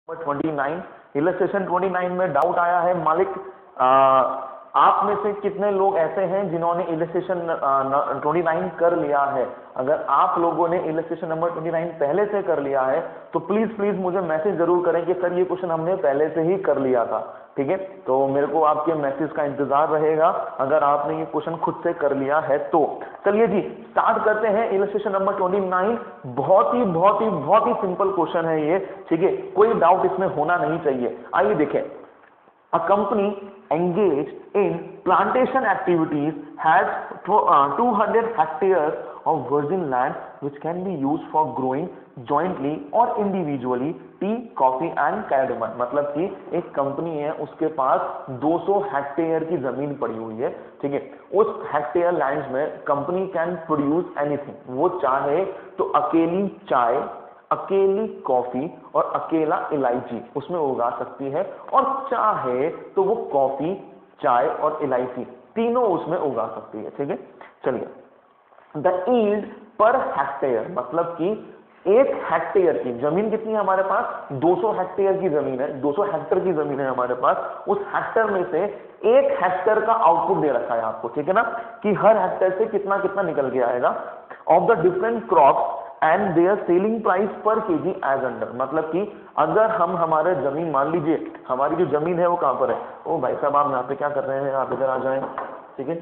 29 illustration 29 में doubt आया है मालिक। आप में से कितने लोग ऐसे हैं जिन्होंने इलस्ट्रेशन 29 कर लिया है? अगर आप लोगों ने इलस्ट्रेशन नंबर 29 पहले से कर लिया है तो प्लीज प्लीज मुझे मैसेज जरूर करें कि सर ये क्वेश्चन हमने पहले से ही कर लिया था। ठीक है, तो मेरे को आपके मैसेज का इंतजार रहेगा अगर आपने ये क्वेश्चन खुद से कर लिया है तो। चलिए जी स्टार्ट करते हैं इलस्ट्रेशन नंबर 29। बहुत ही सिंपल क्वेश्चन है ये। ठीक है, कोई डाउट इसमें होना नहीं चाहिए। आइए देखें। A company engaged in plantation activities has 200 hectares of virgin land which can be used for growing jointly or individually tea, coffee and cardamom। मतलब कि एक कंपनी है उसके पास 200 हेक्टेयर की जमीन पड़ी हुई है। ठीक है, उस हेक्टेयर लैंड में कंपनी कैन प्रोड्यूस एनीथिंग। वो चाहे तो अकेली चाय, अकेली कॉफी और अकेला इलायची उसमें उगा सकती है, और चाहे तो वो कॉफी, चाय और इलायची तीनों उसमें उगा सकती है। ठीक है, चलिए। द यील्ड पर हेक्टेयर मतलब कि एक हेक्टेयर की जमीन कितनी है हमारे पास? 200 हेक्टेयर की जमीन है, 200 हेक्टेयर की जमीन है हमारे पास। उस हेक्टेयर में से एक हेक्टेयर का आउटपुट दे रखा है आपको। ठीक है ना, कि हर हेक्टेयर से कितना कितना निकल के आएगा of the different crops and their selling price per KG as under. मतलब कि अगर हम हमारे जमीन, मान लीजिए हमारी जो जमीन है वो कहां पर है? ओ भाई साहब आप यहाँ पे क्या कर रहे हैं, आप इधर आ जाएं। ठीक है,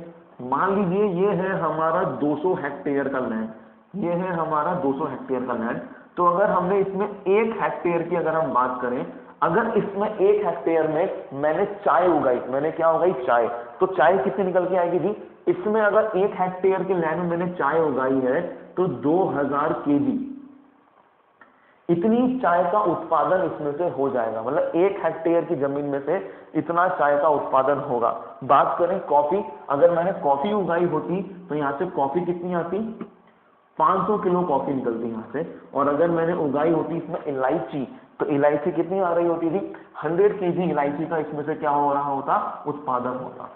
मान लीजिए ये है हमारा 200 हेक्टेयर का लैंड, ये है हमारा 200 हेक्टेयर का लैंड। तो अगर हमने इसमें एक हेक्टेयर की अगर हम बात करें, अगर इसमें एक हेक्टेयर में मैंने चाय उगाई, मैंने क्या उगाई? चाय। तो चाय कितनी निकल के आएगी जी? इसमें अगर एक हेक्टेयर के लैंड में मैंने चाय उगाई है तो 2000 केजी इतनी चाय का उत्पादन इसमें से हो जाएगा। मतलब एक हेक्टेयर की जमीन में से इतना चाय का उत्पादन होगा। बात करें कॉफी, अगर मैंने कॉफी उगाई होती तो यहां से कॉफी कितनी आती? 500 किलो कॉफी निकलती यहां से। और अगर मैंने उगाई होती इसमें इलायची, तो इलायची कितनी आ रही होती थी? 100 केजी इलायची का इसमें से क्या हो रहा होता? उत्पादन होता।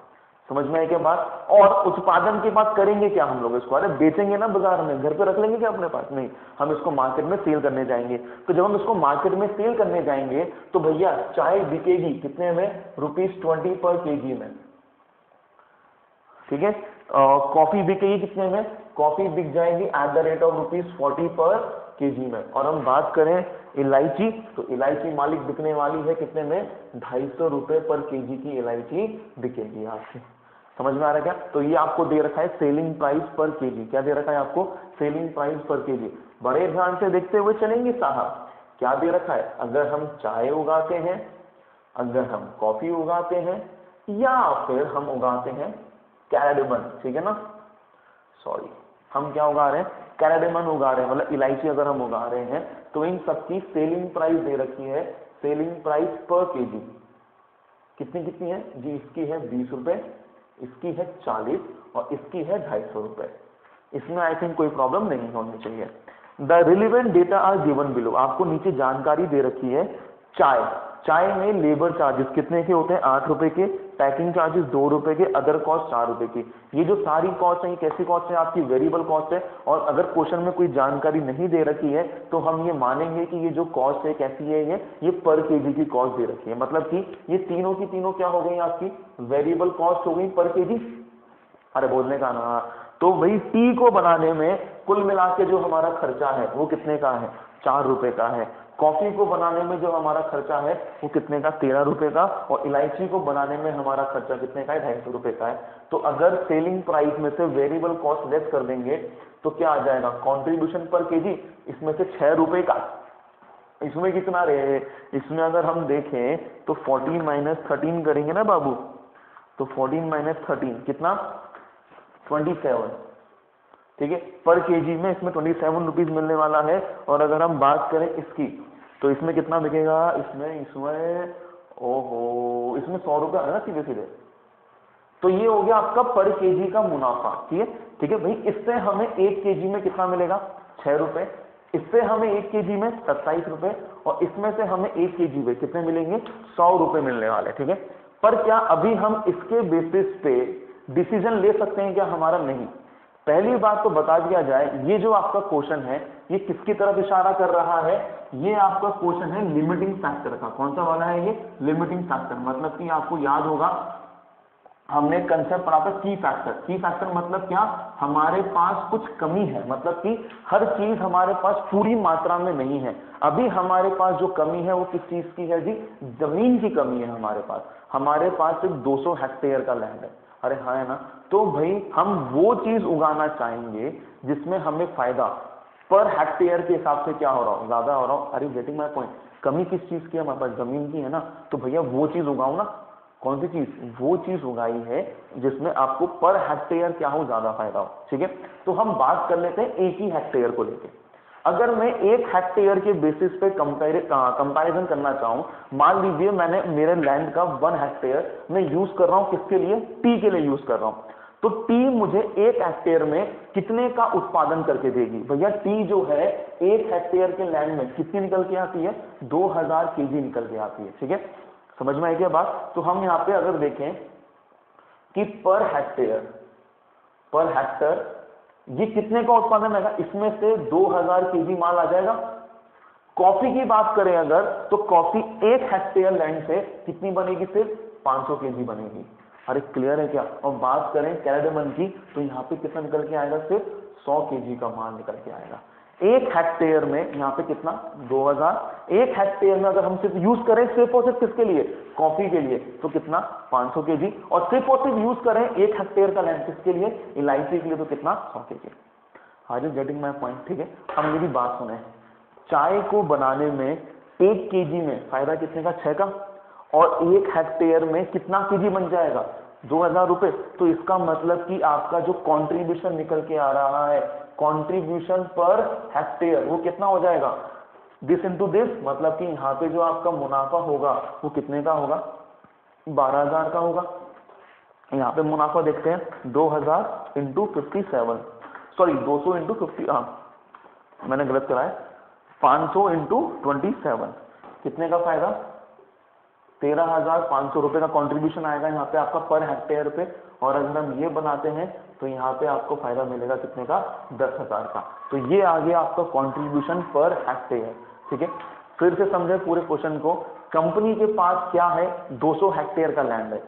समझ में आई क्या बात? और उत्पादन के बाद करेंगे क्या हम लोग इसको? अरे बेचेंगे ना बाजार में, घर पे रख लेंगे क्या अपने पास? नहीं, हम इसको मार्केट में सेल करने जाएंगे। तो जब हम इसको मार्केट में सेल करने जाएंगे तो भैया चाय बिकेगी कितने में? ₹20 पर केजी में। ठीक है, कॉफी बिकेगी कितने में? कॉफी बिक जाएगी एट द रेट ऑफ ₹40 पर केजी में। और हम बात करें इलायची, तो इलायची मालिक बिकने वाली है कितने में? ₹250 पर केजी की इलायची बिकेगी आपकी। समझ में आ रहा है क्या? तो ये आपको दे रखा है सेलिंग प्राइस पर केजी। क्या दे रखा है आपको? Selling price per KG. बड़े ध्यान से देखते हुए चलेंगे साहब। क्या दे रखा है? अगर हम चाय उगाते हैं, अगर हम कॉफी उगाते हैं, या फिर हम उगाते हैं कैराडमन। ठीक है ना, सॉरी, हम क्या उगा रहे हैं? कैराडमन उगा रहे हैं, मतलब इलायची अगर हम उगा रहे हैं तो इन सबकी सेलिंग प्राइस दे रखी है। सेलिंग प्राइस पर केजी कितनी कितनी है जी? इसकी है 20 रुपए, इसकी है 40 और इसकी है 250 रुपए। इसमें आई थिंक कोई प्रॉब्लम नहीं होनी चाहिए। The relevant data are given below. आपको नीचे जानकारी दे रखी है। चाय में लेबर चार्जेस कितने के होते हैं? 8 रुपए के, पैकिंग चार्जेस 2 रुपए के, अदर कॉस्ट 4 रुपए की। ये जो सारी कॉस्ट है ये कैसी कॉस्ट है? आपकी वेरिएबल कॉस्ट है। और अगर क्वेश्चन में कोई जानकारी नहीं दे रखी है तो हम ये मानेंगे कि ये जो कॉस्ट है कैसी है? ये पर केजी की कॉस्ट दे रखी है। मतलब कि ये तीनों की तीनों क्या हो गई? आपकी वेरिएबल कॉस्ट हो गई पर केजी। अरे बोलने का ना, तो भाई टी को बनाने में कुल मिला के जो हमारा खर्चा है वो कितने का है? 4 रुपए का है। कॉफी को बनाने में जो हमारा खर्चा है वो कितने का? 13 रुपए का। और इलायची को बनाने में हमारा खर्चा कितने का है? 250 रुपए का है। तो अगर सेलिंग प्राइस में से वेरिएबल कॉस्ट लेस कर देंगे तो क्या आ जाएगा? कंट्रीब्यूशन पर केजी इसमें से 6 रुपए का। इसमें कितना रहे? इसमें अगर हम देखें तो 14 माइनस 13 करेंगे ना बाबू, तो 14 माइनस 13 कितना? 27। ठीक है, पर केजी में इसमें 27 रुपीज मिलने वाला है। और अगर हम बात करें इसकी तो इसमें कितना बिकेगा? इसमें ओहो, इसमें 100 रुपये है ना सीधे सीधे। तो ये हो गया आपका पर केजी का मुनाफा। ठीक है, ठीक है भाई, इससे हमें 1 केजी में कितना मिलेगा? 6 रुपए। इससे हमें 1 केजी में 27 रुपए। और इसमें से हमें 1 केजी में कितने मिलेंगे? 100 रुपए मिलने वाले। ठीक है, पर क्या अभी हम इसके बेसिस पे डिसीजन ले सकते हैं क्या हमारा? नहीं। पहली बात तो बता दिया जाए, ये जो आपका क्वेश्चन है ये किसकी तरफ इशारा कर रहा है, ये आपका क्वेश्चन है लिमिटिंग फैक्टर का। कौन सा वाला है ये, लिमिटिंग फैक्टर। मतलब कि आपको याद होगा हमने कंसेप्ट पढ़ा था की फैक्टर। की फैक्टर मतलब क्या, हमारे पास कुछ कमी है, मतलब कि हर चीज हमारे पास पूरी मात्रा में नहीं है। अभी हमारे पास जो कमी है वो किस चीज की है जी, जमीन की कमी है हमारे पास। हमारे पास सिर्फ 200 हेक्टेयर का लैंड है, अरे हाँ है ना। तो भाई हम वो चीज उगाना चाहेंगे जिसमें हमें फायदा पर हेक्टेयर के हिसाब से क्या हो रहा हो, ज्यादा हो रहा हो। अरे गेटिंग माय पॉइंट, कमी किस चीज की है, हमारे पास जमीन की है ना। तो भैया वो चीज उगाओ ना। कौन सी चीज, वो चीज उगाई है जिसमें आपको पर हेक्टेयर क्या हो, ज्यादा फायदा हो। ठीक है, तो हम बात कर लेते हैं एक ही हेक्टेयर को लेके। अगर मैं एक हेक्टेयर के बेसिस पे कंपैरिजन करना चाहूं, मान लीजिए मैंने मेरे लैंड का 1 हेक्टेयर मैं यूज कर रहा हूं, किसके लिए, टी के लिए यूज कर रहा हूं। तो टी मुझे एक हेक्टेयर में कितने का उत्पादन करके देगी, भैया टी जो है एक हेक्टेयर के लैंड में कितनी निकल के आती है, 2000 केजी निकल के आती है। ठीक है, समझ में आई क्या बात। तो हम यहां पे अगर देखें कि पर हेक्टर ये कितने का उत्पादन आएगा, इसमें से 2000 केजी माल आ जाएगा। कॉफी की बात करें अगर, तो कॉफी एक हेक्टेयर लैंड से कितनी बनेगी, सिर्फ 500 केजी बनेगी। अरे क्लियर है क्या। और बात करें कैराडेमन की, तो यहाँ पे कितना निकल के आएगा, सिर्फ 100 केजी का माल निकल के आएगा एक हेक्टेयर में। यहाँ पे कितना, 2000। एक हेक्टेयर में अगर हम सिर्फ यूज करें सिर्फ और सिर्फ किसके लिए, कॉफी के लिए, तो कितना, 500 केजी। और सिर्फ और सिर्फ यूज करें एक हेक्टेयर का लैंड किसके लिए, इलायची के लिए, तो कितना, 100 KG. Are you getting my point. ठीक है, अब मेरी बात सुने, चाय को बनाने में 1 केजी में फायदा कितने का, 6 का। और 1 हेक्टेयर में कितना केजी बन जाएगा, 2000 रुपए। तो इसका मतलब कि आपका जो कंट्रीब्यूशन निकल के आ रहा है, कंट्रीब्यूशन पर हेक्टेयर, वो कितना हो जाएगा, दिस इनटू दिस। मतलब कि यहाँ पे जो आपका मुनाफा होगा वो कितने का होगा, 12000 का होगा। यहाँ पे मुनाफा देखते हैं, 2000 इंटू 57, सॉरी 200 इंटू 50, मैंने गलत कराया, 500 इंटू 27, कितने का फायदा, 13,500 रुपए का कंट्रीब्यूशन आएगा यहाँ पे आपका पर हेक्टेयर पे। और अगर हम ये बनाते हैं तो यहाँ पे आपको फायदा मिलेगा कितने का, 10,000 का। तो ये आ गया आपका कंट्रीब्यूशन पर हेक्टेयर। ठीक है, फिर से समझे पूरे क्वेश्चन को। कंपनी के पास क्या है, 200 हेक्टेयर का लैंड है।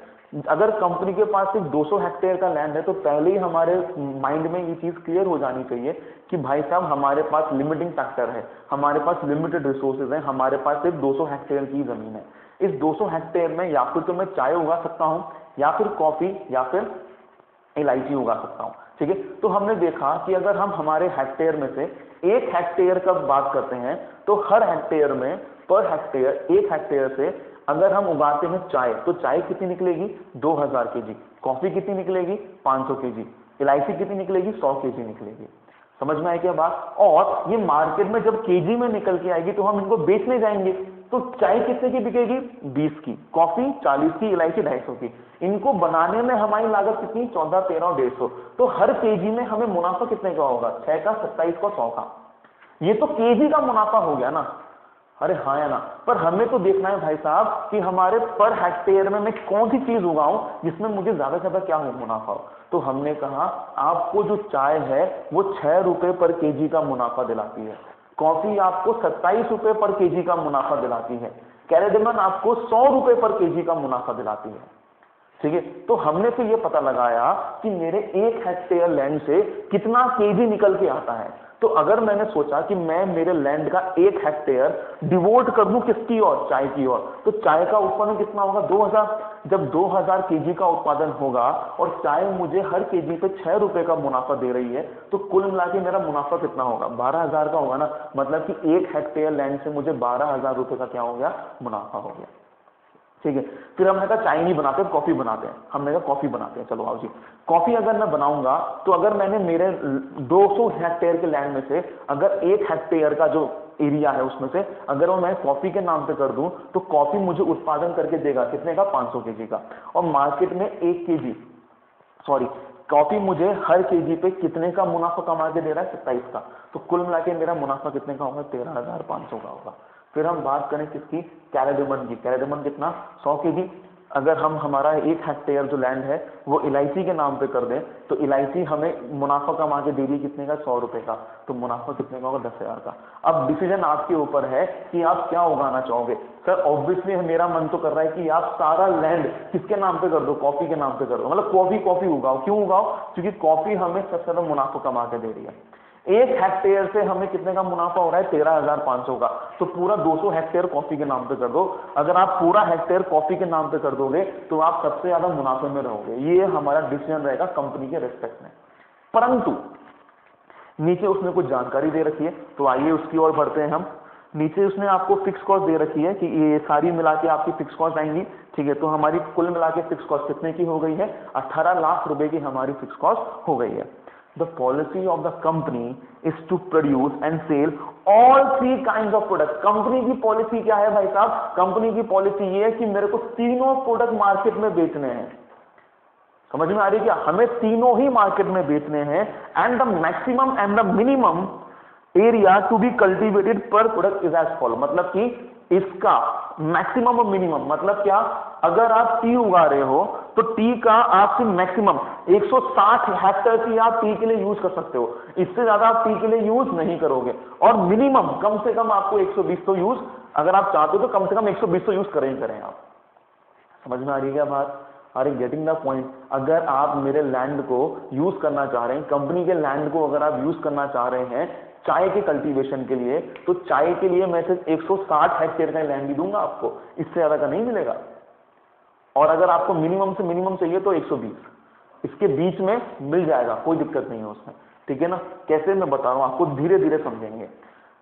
अगर कंपनी के पास सिर्फ 200 हेक्टेयर का लैंड है तो पहले ही हमारे माइंड में ये चीज क्लियर हो जानी चाहिए कि भाई साहब हमारे पास लिमिटिंग फैक्टर है, हमारे पास लिमिटेड रिसोर्सेज हैं, हमारे पास सिर्फ 200 हेक्टेयर की जमीन है। इस 200 हेक्टेयर में या फिर तो मैं चाय उगा सकता हूं, या फिर कॉफी, या फिर इलायची उगा सकता हूं। ठीक है, तो हमने देखा कि अगर हम हमारे हेक्टेयर में से 1 हेक्टेयर का बात करते हैं तो हर हेक्टेयर में पर हेक्टेयर 1 हेक्टेयर से अगर हम उगाते हैं चाय, तो चाय कितनी निकलेगी, 2000 केजी। कॉफी कितनी निकलेगी, 500 केजी। इलायची कितनी निकलेगी, 100 केजी निकलेगी। समझ में आया क्या बात। और ये मार्केट में जब केजी में निकल के आएगी तो हम इनको बेचने जाएंगे, तो चाय कितने की बिकेगी, 20 की, कॉफी 40 की, इलायची 250 की। इनको बनाने में हमारी लागत कितनी, 14, 13 और 150। तो हर केजी में हमें मुनाफा कितने का होगा, 6 का, 27 का, 100 का। ये तो केजी का मुनाफा हो गया ना। अरे हाँ या ना। पर हमें तो देखना है भाई साहब कि हमारे पर हेक्टेयर में मैं कौन सी चीज उगाऊं जिसमें मुझे ज्यादा से ज्यादा क्या हो, मुनाफा हो। तो हमने कहा आपको जो चाय है वो 6 रुपए पर केजी का मुनाफा दिलाती है, कॉफी आपको 27 रुपए पर केजी का मुनाफा दिलाती है, कैराडेमन आपको 100 रुपए पर केजी का मुनाफा दिलाती है। ठीक है, तो हमने फिर ये पता लगाया कि मेरे 1 हेक्टेयर लैंड से कितना केजी निकल के आता है। तो अगर मैंने सोचा कि मैं मेरे लैंड का 1 हेक्टेयर डिवोट कर दूं किसकी ओर, चाय की ओर, तो चाय का उत्पादन कितना होगा, 2000। जब 2000 केजी का उत्पादन होगा और चाय मुझे हर केजी पे 6 रुपए का मुनाफा दे रही है, तो कुल मिला के मेरा मुनाफा कितना होगा, 12,000 का होगा ना। मतलब कि 1 हेक्टेयर लैंड से मुझे 12,000 रुपए का क्या हो गया, मुनाफा हो गया। ठीक है, फिर हमने कहा चाय नहीं बनाते, कॉफी बनाते हैं। हमने कहा कॉफी बनाते हैं, चलो आओ जी। कॉफी अगर मैं बनाऊंगा तो अगर मैंने मेरे 200 हेक्टेयर के लैंड में से अगर 1 हेक्टेयर का जो एरिया है उसमें से अगर वो मैं कॉफी के नाम पे कर दूं तो कॉफी मुझे उत्पादन करके देगा कितने का, 500 केजी का। और मार्केट में 1 केजी, सॉरी, कॉफी मुझे हर केजी पे कितने का मुनाफा कमा के दे रहा है, 27 का। तो कुल मिला के मेरा मुनाफा कितने का होगा, 13,500 का होगा। फिर हम बात करें किसकी, कैराडेमन की। कैराडेमन कितना, 100 केजी। अगर हम हमारा 1 हेक्टेयर जो लैंड है वो इलायची के नाम पे कर दें तो इलायची हमें मुनाफा कमा के दे रही कितने का, 100 रुपए का, तो मुनाफा कितने का होगा, 10,000 का। अब डिसीजन आपके ऊपर है कि आप क्या उगाना चाहोगे। सर ऑब्वियसली मेरा मन तो कर रहा है कि आप सारा लैंड किसके नाम पे कर दो, कॉफी के नाम पे कर दो, मतलब कॉफी उगाओ। क्यों उगाओ, क्योंकि कॉफी हमें सबसे ज्यादा मुनाफा कमा के दे रही है। 1 हेक्टेयर से हमें कितने का मुनाफा हो रहा है, 13,500 का, तो पूरा 200 हेक्टेयर कॉफी के नाम पे कर दो। अगर आप पूरा हेक्टेयर कॉफी के नाम पे कर दोगे तो आप सबसे ज्यादा मुनाफे में रहोगे। ये हमारा डिसीजन रहेगा कंपनी के रिस्पेक्ट में। परंतु नीचे उसने कुछ जानकारी दे रखी है, तो आइए उसकी ओर बढ़ते हैं हम। नीचे उसने आपको फिक्स कॉस्ट दे रखी है कि ये सारी मिला के आपकी फिक्स कॉस्ट आएंगी, ठीक है। तो हमारी कुल मिला के फिक्स कॉस्ट कितने की हो गई है, 18 लाख रुपए की हमारी फिक्स कॉस्ट हो गई है। The policy of the company is to produce and sell all 3 kinds of products. Company की पॉलिसी क्या है भाई साहब, कंपनी की पॉलिसी ये है कि मेरे को तीनों प्रोडक्ट मार्केट में बेचने हैं। समझ में आ रही है क्या, हमें तीनों ही मार्केट में बेचने हैं। And the maximum and the minimum area to be cultivated per product is as follow, मतलब कि इसका मैक्सिमम और मिनिमम मतलब क्या, अगर आप टी उगा रहे हो तो टी का आपसे मैक्सिमम 160 हेक्टेयर की आप टी के लिए यूज कर सकते हो, इससे ज्यादा आप टी के लिए यूज नहीं करोगे। और मिनिमम कम से कम आपको 120 तो यूज, अगर आप चाहते हो तो कम से कम 120 तो यूज करें ही करें आप। समझ में आ रही है क्या बात, are you getting the point. अगर आप मेरे लैंड को यूज करना चाह रहे हैं, कंपनी के लैंड को अगर आप यूज करना चाह रहे हैं चाय के कल्टीवेशन के लिए, तो चाय के लिए मैं सिर्फ 160 हेक्टेयर का लैंड ही दूंगा आपको, इससे ज्यादा का नहीं मिलेगा। और अगर आपको मिनिमम से मिनिमम चाहिए तो 120, इसके बीच में मिल जाएगा, कोई दिक्कत नहीं है उसमें, ठीक है ना। कैसे मैं बता रहा हूं आपको, धीरे धीरे समझेंगे।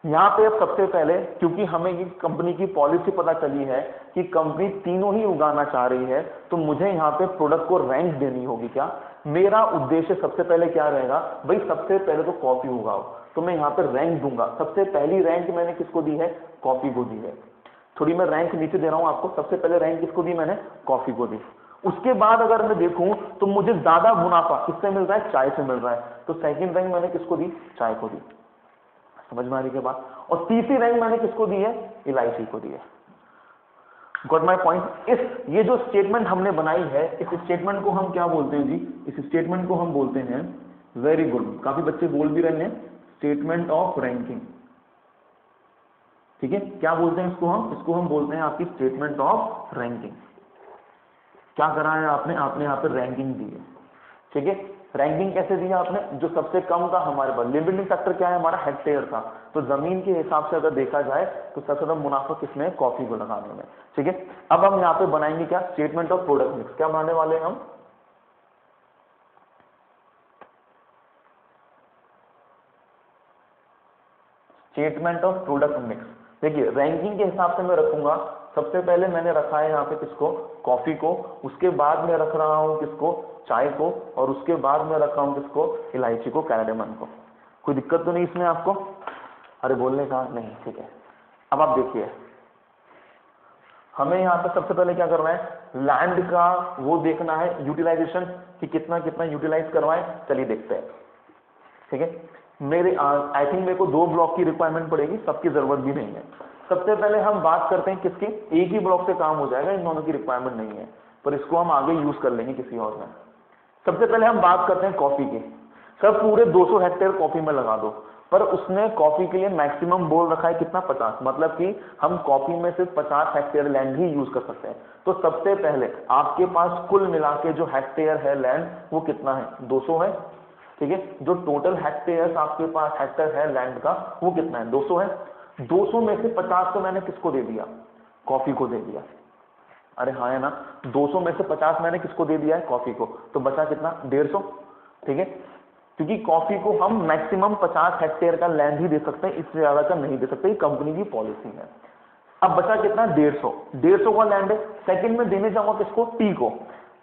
यहां पे अब सबसे पहले, क्योंकि हमें ये कंपनी की पॉलिसी पता चली है कि कंपनी तीनों ही उगाना चाह रही है, तो मुझे यहां पे प्रोडक्ट को रैंक देनी होगी। क्या मेरा उद्देश्य सबसे पहले क्या रहेगा भाई, सबसे पहले तो कॉफी उगाओ, तो मैं यहाँ पे रैंक दूंगा। सबसे पहली रैंक मैंने किसको दी है, कॉफी को दी है। थोड़ी मैं रैंक नीचे दे रहा हूं आपको, सबसे पहले रैंक किसको दी मैंने, कॉफी को दी। उसके बाद अगर मैं देखूं तो मुझे ज्यादा मुनाफा किससे मिल रहा है, चाय से मिल रहा है, तो सेकंड रैंक मैंने किसको दी, चाय को दी। समझ में आ रही है बात। और तीसरी रैंक मैंने किसको दी है, इलायची को दी है। Got my point. ये जो स्टेटमेंट हमने बनाई है, इस स्टेटमेंट को हम क्या बोलते हैं जी, इस स्टेटमेंट को हम बोलते हैं, वेरी गुड, काफी बच्चे बोल भी रहे हैं, स्टेटमेंट ऑफ रैंकिंग। ठीक है, क्या बोलते हैं इसको हम बोलते हैं आपकी स्टेटमेंट ऑफ रैंकिंग। क्या करा है आपने यहाँ पे रैंकिंग दी है, ठीक है। रैंकिंग कैसे दिया आपने, जो सबसे कम था हमारे पास, लिमिटिंग फैक्टर क्या है हमारा, हेक्टेयर था, तो जमीन के हिसाब से अगर देखा जाए तो सबसे ज्यादा मुनाफा किसमें, कॉफी को लगाने में, ठीक है। अब हम यहाँ पे बनाएंगे क्या, स्टेटमेंट ऑफ प्रोडक्ट मिक्स। क्या बनाने वाले हैं हम, स्टेटमेंट ऑफ प्रोडक्ट मिक्स। देखिए रैंकिंग के हिसाब से मैं रखूंगा, सबसे पहले मैंने रखा है यहाँ पे किसको, कॉफी को, उसके बाद मैं रख रहा हूं किसको, चाय को, और उसके बाद मैं रख रहा हूं किसको, इलायची को, कैराडेमन को। कोई दिक्कत तो नहीं इसमें आपको, अरे बोलने का नहीं, ठीक है। अब आप देखिए, हमें यहाँ पे सबसे पहले क्या करना है, लैंड का वो देखना है यूटिलाइजेशन, कि कितना कितना यूटिलाइज करवाएं। चलिए देखते हैं, ठीक है। आई थिंक मेरे को 2 ब्लॉक की रिक्वायरमेंट पड़ेगी, सबकी जरूरत भी नहीं है। सबसे पहले हम बात करते हैं किसकी, एक ही ब्लॉक से काम हो जाएगा, इन दोनों की रिक्वायरमेंट नहीं है, पर इसको हम आगे यूज कर लेंगे किसी और में। सबसे पहले हम बात करते हैं कॉफी की। सर पूरे 200 हेक्टेयर कॉफी में लगा दो, पर उसने कॉफी के लिए मैक्सिमम बोल रखा है कितना, 50, मतलब कि हम कॉफी में सिर्फ 50 हेक्टेयर लैंड ही यूज कर सकते हैं। तो सबसे पहले आपके पास कुल मिला के जो हेक्टेयर है लैंड, वो कितना है, 200 है, ठीक है। जो टोटल हेक्टेयर आपके पास हेक्टेयर है लैंड का, वो कितना है, 200 है। 200 में से 50 तो मैंने किसको दे दिया, कॉफी को दे दिया। अरे हाँ है ना, 200 में से 50 मैंने किसको दे दिया है, कॉफी को, तो बचा कितना, 150, ठीक है। क्योंकि कॉफी को हम मैक्सिमम 50 हेक्टेयर का लैंड ही दे सकते हैं, इससे ज्यादा का नहीं दे सकते, कंपनी की पॉलिसी है। अब बचा कितना, 150 का लैंड है। सेकंड में देने जाऊंगा किसको, टी को।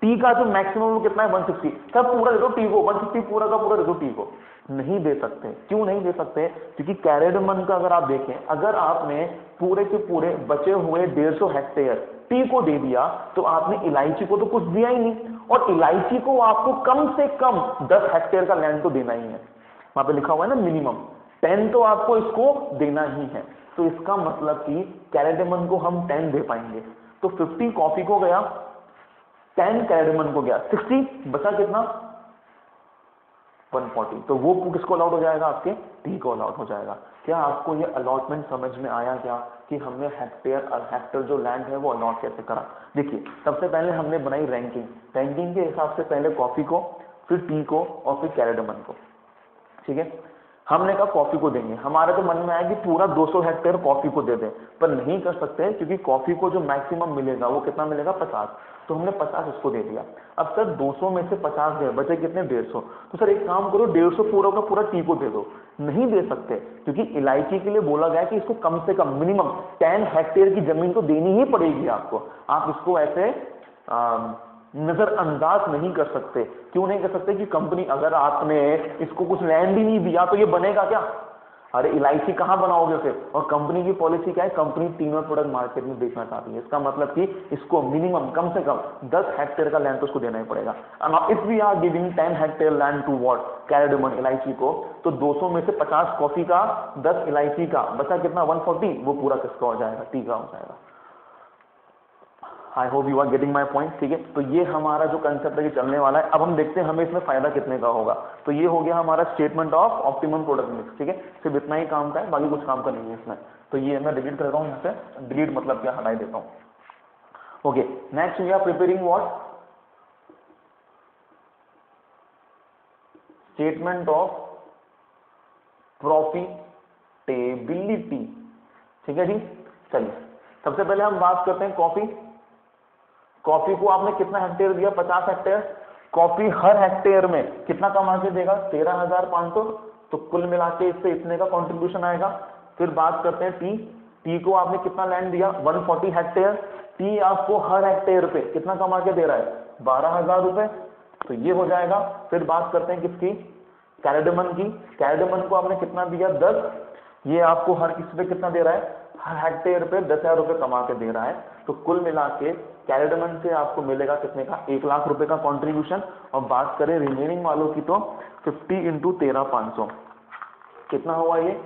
टी का जो मैक्सिमम कितना है, 160। सब पूरा दे दो टी को, 160 पूरा का पूरा दे दो टी को। नहीं दे सकते, क्यों नहीं दे सकते, क्योंकि कैरेडमन का अगर आप देखें, अगर आपने पूरे के पूरे बचे हुए 150 हेक्टेयर टी को दे दिया, तो आपने इलायची को तो कुछ दिया ही नहीं, और इलायची को आपको कम से कम 10 हेक्टेयर का लैंड तो देना ही है। वहां पे लिखा हुआ है ना मिनिमम 10, तो आपको इसको देना ही है। तो इसका मतलब कि कैरेडेमन को हम 10 दे पाएंगे, तो 50 कॉफी को गया, 10 कैरेडमन को गया 60, बचा कितना 140, तो वो किसको अलॉट हो जाएगा, आपके टी को अलॉट हो जाएगा। क्या आपको ये अलॉटमेंट समझ में आया क्या, कि हमने हेक्टेयर और हेक्टर जो लैंड है वो अलॉट कैसे करा। देखिए सबसे पहले हमने बनाई रैंकिंग, रैंकिंग के हिसाब से पहले कॉफी को, फिर टी को और फिर कैरेडमन को, ठीक है। हमने कहा कॉफी को देंगे, हमारे तो मन में आया कि पूरा 200 हेक्टेयर कॉफी को दे दें, पर नहीं कर सकते क्योंकि कॉफी को जो मैक्सिमम मिलेगा वो कितना मिलेगा 50, तो हमने 50 इसको दे दिया। अब सर 200 में से 50 गए, बचे कितने 150, तो सर एक काम करो 150 पूरा का पूरा टी को दे दो। नहीं दे सकते क्योंकि इलायची के लिए बोला गया कि इसको कम से कम मिनिमम 10 हेक्टेयर की जमीन तो देनी ही पड़ेगी आपको, आप इसको ऐसे नजरअंदाज नहीं कर सकते। क्यों नहीं कर सकते कि कंपनी, अगर आपने इसको कुछ लैंड ही नहीं दिया तो ये बनेगा क्या, अरे इलायची कहां बनाओगे फिर। और कंपनी की पॉलिसी क्या है, कंपनी तीनों प्रोडक्ट मार्केट में बेचना चाहती है, इसका मतलब कि इसको मिनिमम कम से कम 10 हेक्टेयर का लैंड तो उसको देना ही पड़ेगा। If we are giving 10 hectare land to what, cardamom इलायची को, तो 200 में से 50 कॉफी का, 10 इलायची का, बचा कितना 140, वो पूरा किसका हो जाएगा, टी का हो जाएगा। I hope you are getting my point, ठीक है। तो ये हमारा जो कंसेप्ट है ये चलने वाला है। अब हम देखते हैं हमें इसमें फायदा कितने का होगा। तो ये हो गया हमारा statement of optimum product mix, ठीक है। सिर्फ इतना ही काम का है, बाकी कुछ काम का नहीं है इसमें। तो ये मैं डिलीट कर रहा हूँ यहाँ से, डिलीट मतलब क्या, हटाई देता हूँ। Okay, next we are preparing what, statement of profitability, ठीक है जी। चलिए सबसे पहले हम बात करते हैं कॉफी। कॉफी को आपने कितना हेक्टेयर दिया, 50 हेक्टेयर। कॉफी हर हेक्टेयर में कितना कमा के देगा, 13,500, तो कुल मिला के इससे इतने का कंट्रीब्यूशन आएगा। फिर बात करते हैं टी। टी को आपने कितना लैंड दिया, 140 हेक्टेयर। टी आपको हर हेक्टेयर पे कितना कमा के दे रहा है, 12,000 रुपए, तो ये हो जाएगा। फिर बात करते हैं किसकी, कैरेडमन की। कैरेडमन को आपने कितना दिया, 10, ये आपको हर किस पे कितना दे रहा है, हर हेक्टेयर पे 10,000 रुपए कमा के दे रहा है। तो कुल मिला के कैरेडमन से आपको मिलेगा कितने का, 1 लाख रुपए का कंट्रीब्यूशन। और बात करें रिमेनिंग वालों की तो 50 इंटू 13,500 कितना हुआ, ये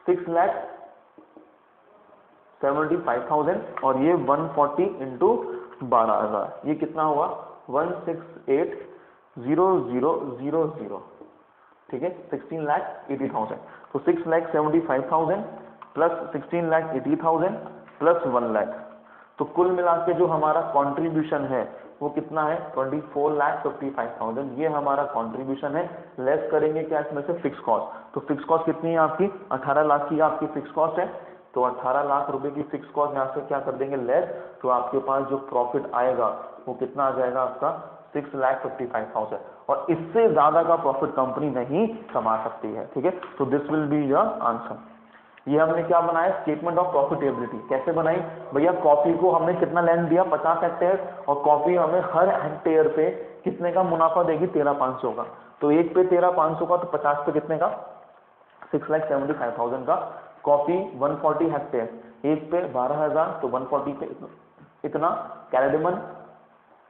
6,75,000, और ये 140 इंटू 12,000, ये कितना हुआ 168,000, ठीक है, 16,80,000। तो 6,75,000 प्लस 16,80,000 प्लस 1 लाख, तो कुल मिला के जो हमारा कंट्रीब्यूशन है वो कितना है, 24,55,000। ये हमारा कंट्रीब्यूशन है। लेस करेंगे क्या इसमें से, फिक्स कॉस्ट। तो फिक्स कॉस्ट कितनी है आपकी, 18 लाख की आपकी फिक्स कॉस्ट है। तो 18 लाख रुपए की फिक्स कॉस्ट यहाँ से क्या कर देंगे लेस, तो आपके पास जो प्रॉफिट आएगा वो कितना आ जाएगा आपका 6,55,000। और इससे ज्यादा का प्रॉफिट कंपनी नहीं कमा सकती है, ठीक है। तो this will be your answer. ये हमने क्या बनाया, स्टेटमेंट ऑफ प्रॉफिटेबिलिटी। कैसे बनाई भैया, कॉफी को हमने कितना लैंड दिया, 50 हेक्टेयर, और कॉफी हमें हर हेक्टेयर पे कितने का मुनाफा देगी, 13,500 का। तो एक पे 13,500 का, तो 50 पे कितने का, 6,75,000 का। कॉफी 140 हेक्टेयर, एक पे 12,000, तो 140 पे इतना। कैरेडमन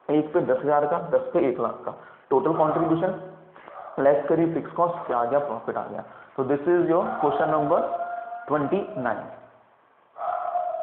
एक पे 10,000 का, 10 पे 1 लाख का। टोटल कॉन्ट्रीब्यूशन लेस करी फिक्स कॉस्ट, क्या आ गया, प्रॉफिट आ गया। तो this is your question number 29।